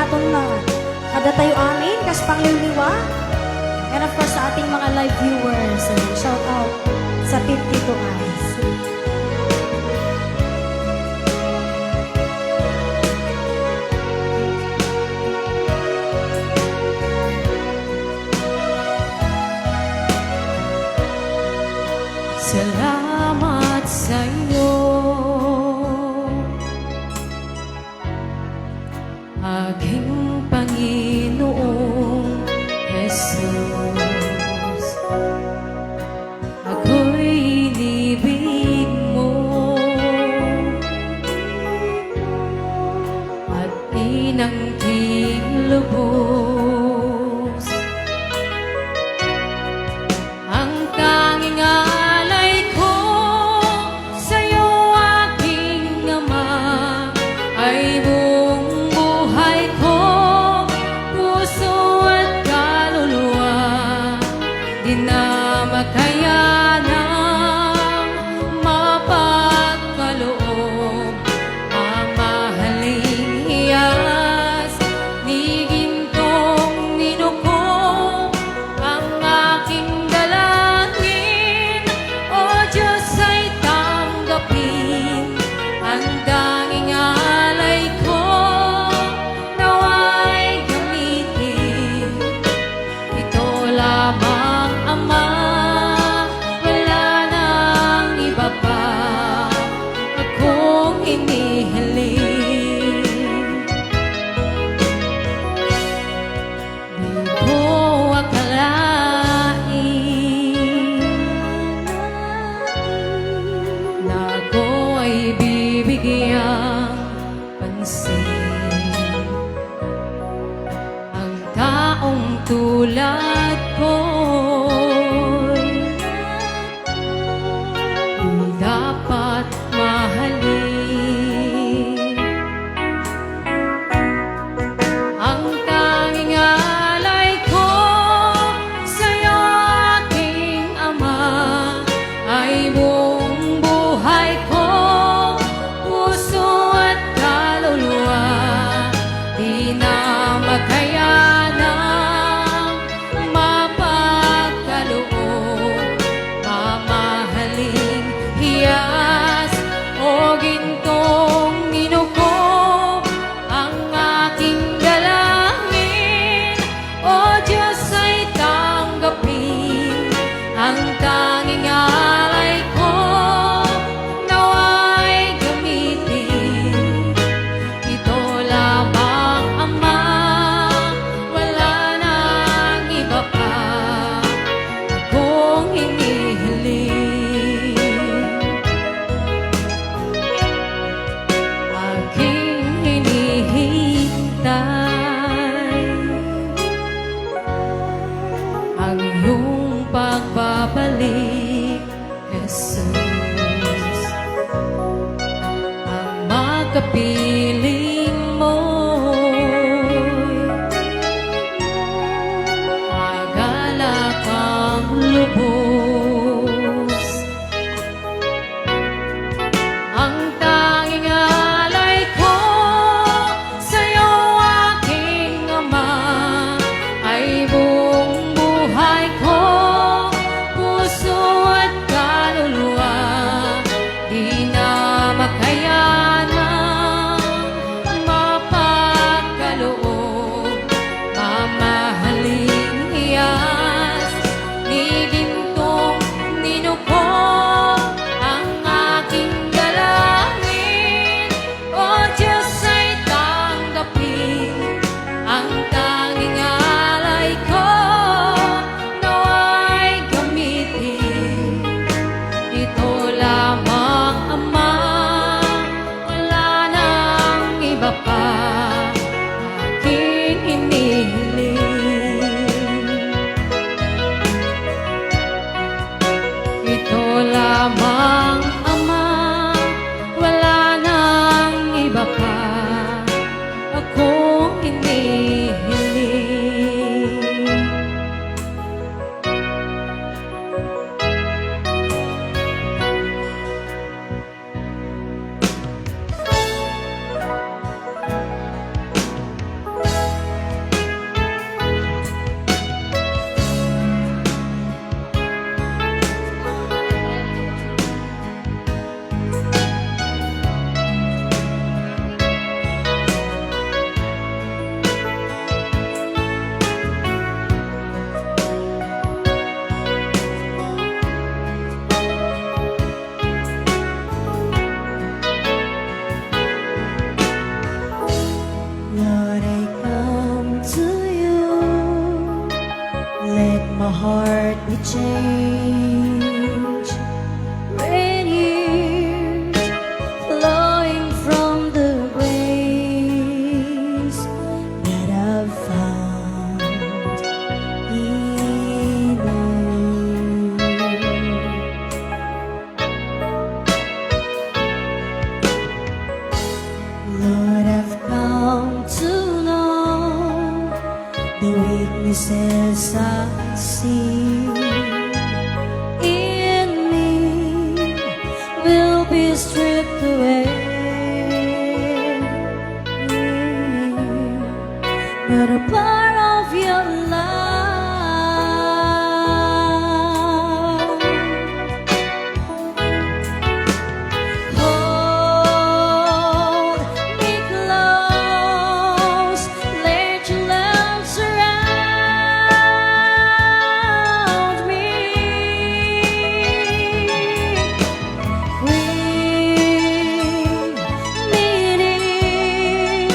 naton na kada tayo amin, kas pangliliwa. And of course sa ating mga live viewers, shout out sa 52 Eyes. Salamat sa'yo, aking Panginoong Jesus. Ako'y inibig mo at inangking lubos. Ang tanging alay ko sa'yo, aking Ama, ay buong buhay ko, puso at kaluluwa. Di na makayanang mapagkaloob, mamahaling hiyas ni gintong ninuko. Ang aking dalangin, O Diyos, ay tanggapin. Ang tanging alay ko, nawa'y gamitin. Ito lamang, Ama, wala nang iba pa akong inihiling. Di ko akalain na ako ay bibigyang pansin. Ang taong tulad ko'y di dapat mahalin. Ang tanging alay ko sa'yo, aking Ama, ay buong buhay ko, puso at kaluluwa. Di na makayanang mapagkaloob, mamahaling hiyas o gintong ninuko. Ang aking dalangin, O Diyos, ay tanggapin. Ang tanging alay ko, nawa'y gamitin. Ito lamang, Ama, wala nang iba pa akong hinihiling. Aking hinihintay ang iyong pagbabalik, Jesus. Ang makapiling mo'y magalak ang lubos. Ang tanging alay ko sa'yo, aking Ama, ay buong buhay ko, puso at kaluluwa. Di na makayanang heart be changed. Rain years flowing from the grace that I've found in you. Lord, I've come to know the weaknesses I see in me will be stripped away, but a part of your love. Hold me close, let your love surround me. Bring me near,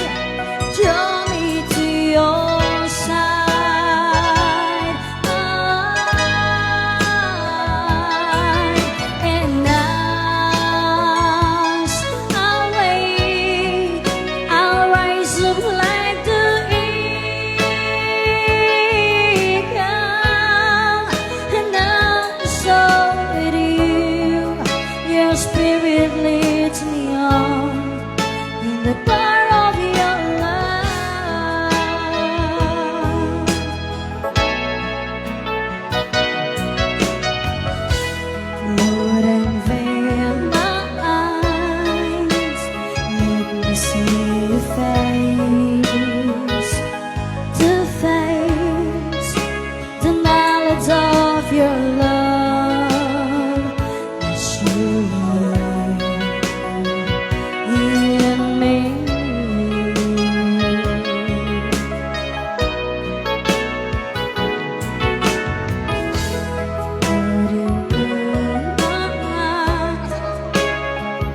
draw me to your side. And as I wait, I'll rise up like the eagle, and I'm so with you. Your spirit leads me on in the power of your love. Lord, unveil my eyes, let me see your face, to face the knowledge of your love as you live in me.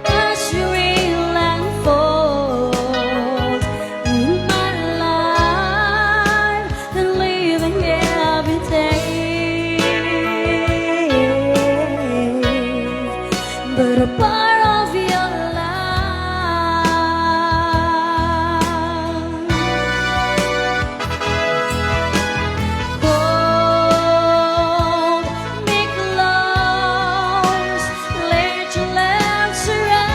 As you will unfold in my life and living every day, but a part of your love. Hold me close, let your love surround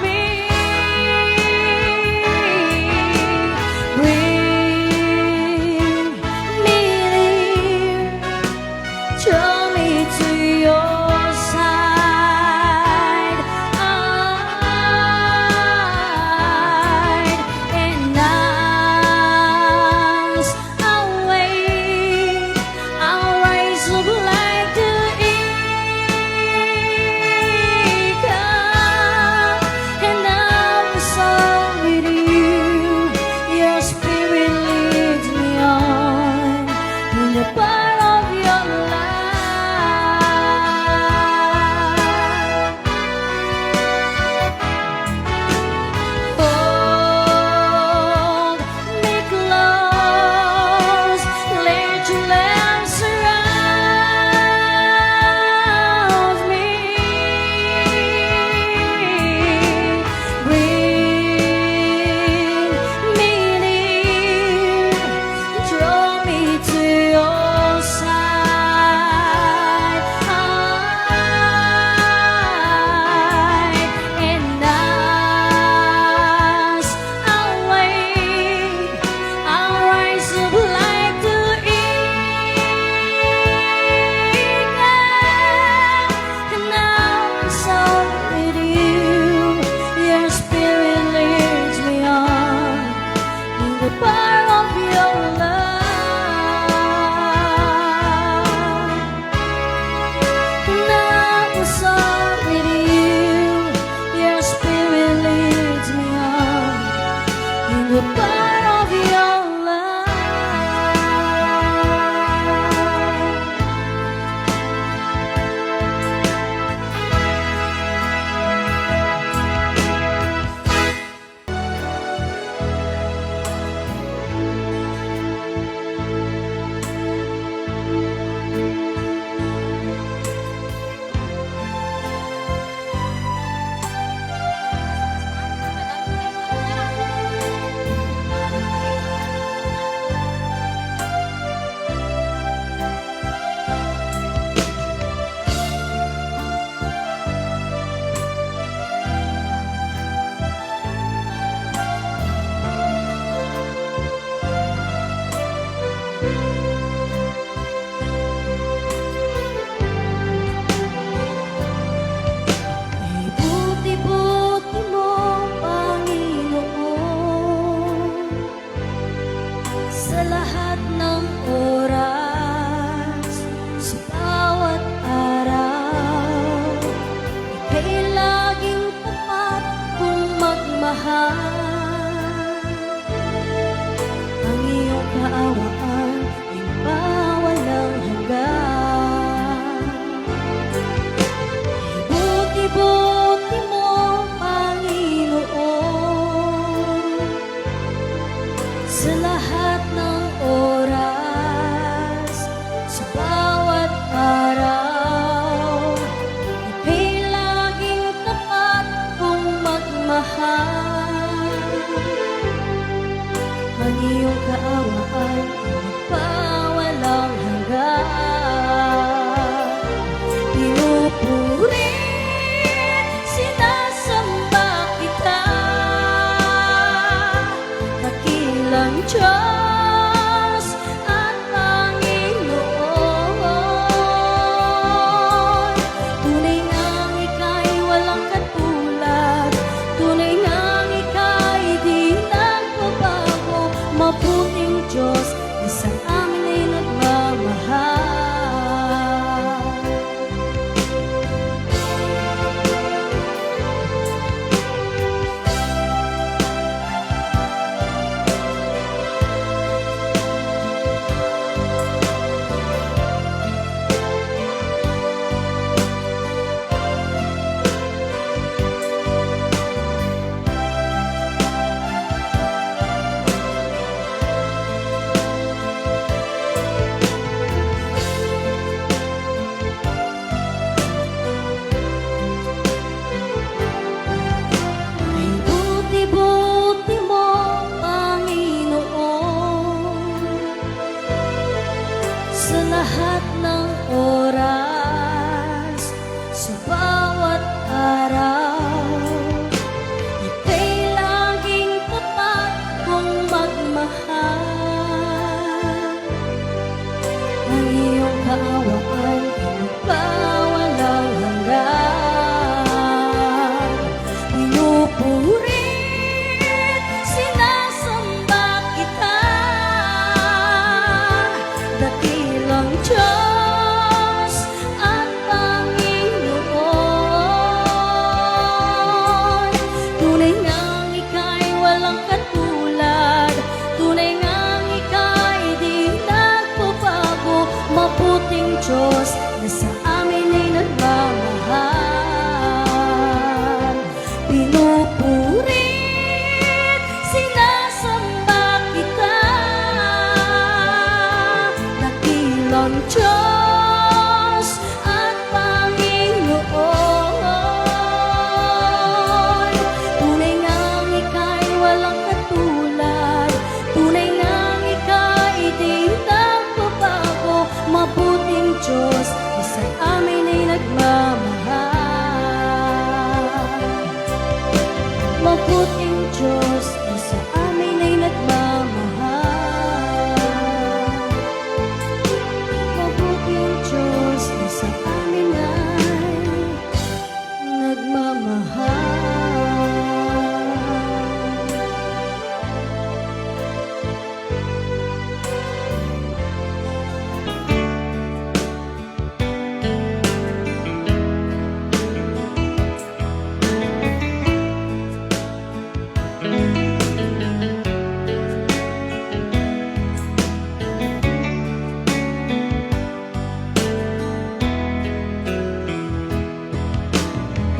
me. Bring me near, draw me to your side. And as I wait, I'll rise up like the eagle, and I'm so with you. Your spirit leads me on in the power of your love. Hold me close, let your love surround me. Bring me near, draw me to your side. And as I wait, I'll rise up like the eagle, and I'm so with you. Your spirit leads me on in the power of your love. And I'm so with you. Your spirit leads me on in the power of your love. sa lahat ng oras, sa bawat araw, ika'y laging tapat kung magmahal. Ang iyong kaawaan ay walang hanggan. Ibuti-buti mo, Panginoon, sa lahat ng oras, sa bawat araw, ika'y laging tapat kung magmahal. Ang iyong kaawaan ay walang hanggan. Pinupuri, sinasamba kita, dakilang Diyos at Panginoon. Tunay ngang ika'y walang katulad, tunay ngang ika'y di nagbabago, mabuting Diyos na sa amin ay nagmamahal. Ay buti-buti mo, Panginoon, sa lahat ng oras, sa bawat araw, ika'y laging tapat kung magmahal. Ang iyong kaawaan ay walang hanggan. Pinupurit, sinasamba kita, dakilang Diyos at Panginoon. Tunay ngang ika'y walang katulad, tunay ngang ika'y di nagbabago, mabuting Diyos na sa amin ay nagmamahal. Pinupurit, sinasamba kita, dakilang Diyos at Panginoon. Tunay ngang ika'y walang katulad, tunay ngang ika'y di nagbabago, mabuting Diyos na sa amin ay nagmamahal. Mabuting Diyos na sa amin ay nagmamahal. Mabuting Diyos na sa amin ay nagmamahal.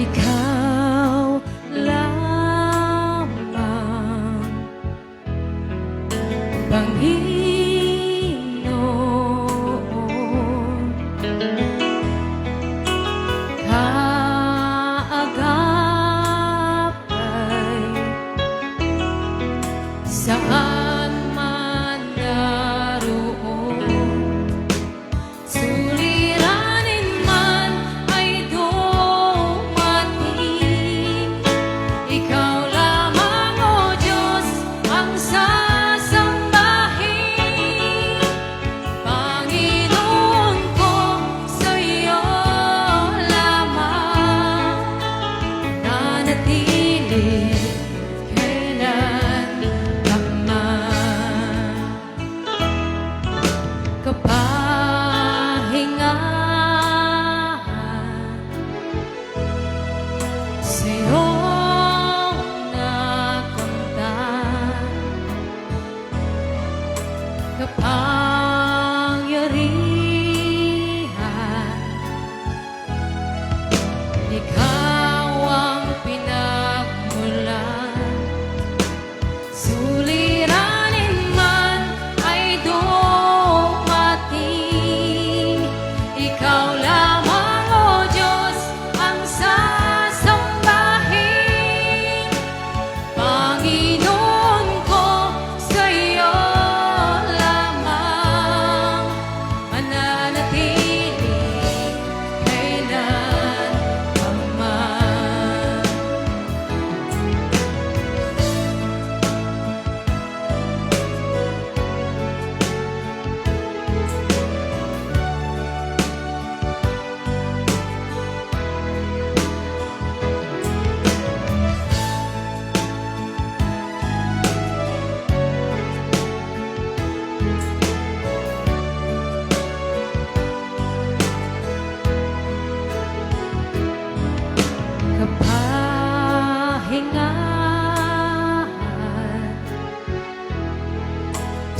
Ikaw lamang, Panginoon, kaagapay, saan man naroon, suliranin man ay dumating, ikaw lamang, O Diyos, ang sasambahin.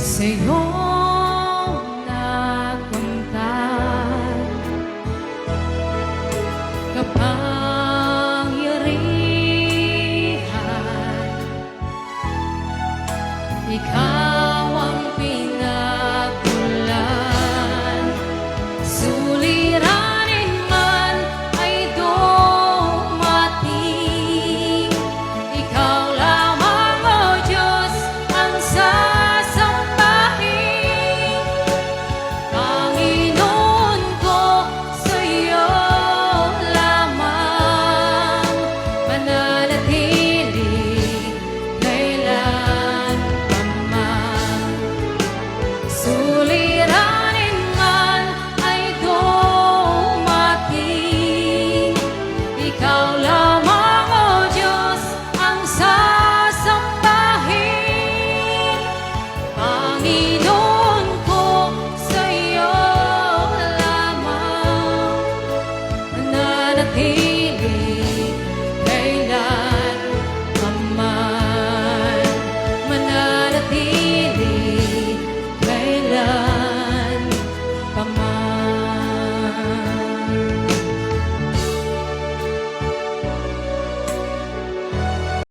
sa'yo nagkamtan. Kapangyarihan, ikaw ang pinagulan. Suliranin man ay dumating, ikaw lamang, O Diyos, ang sasambahin. Panginoon ko, sa'yo lamang mananatili kailanman. Suliranin man ay dumating, ikaw lamang, O Diyos, ang sasambahin. Panginoon ko, sa'yo lamang mananatili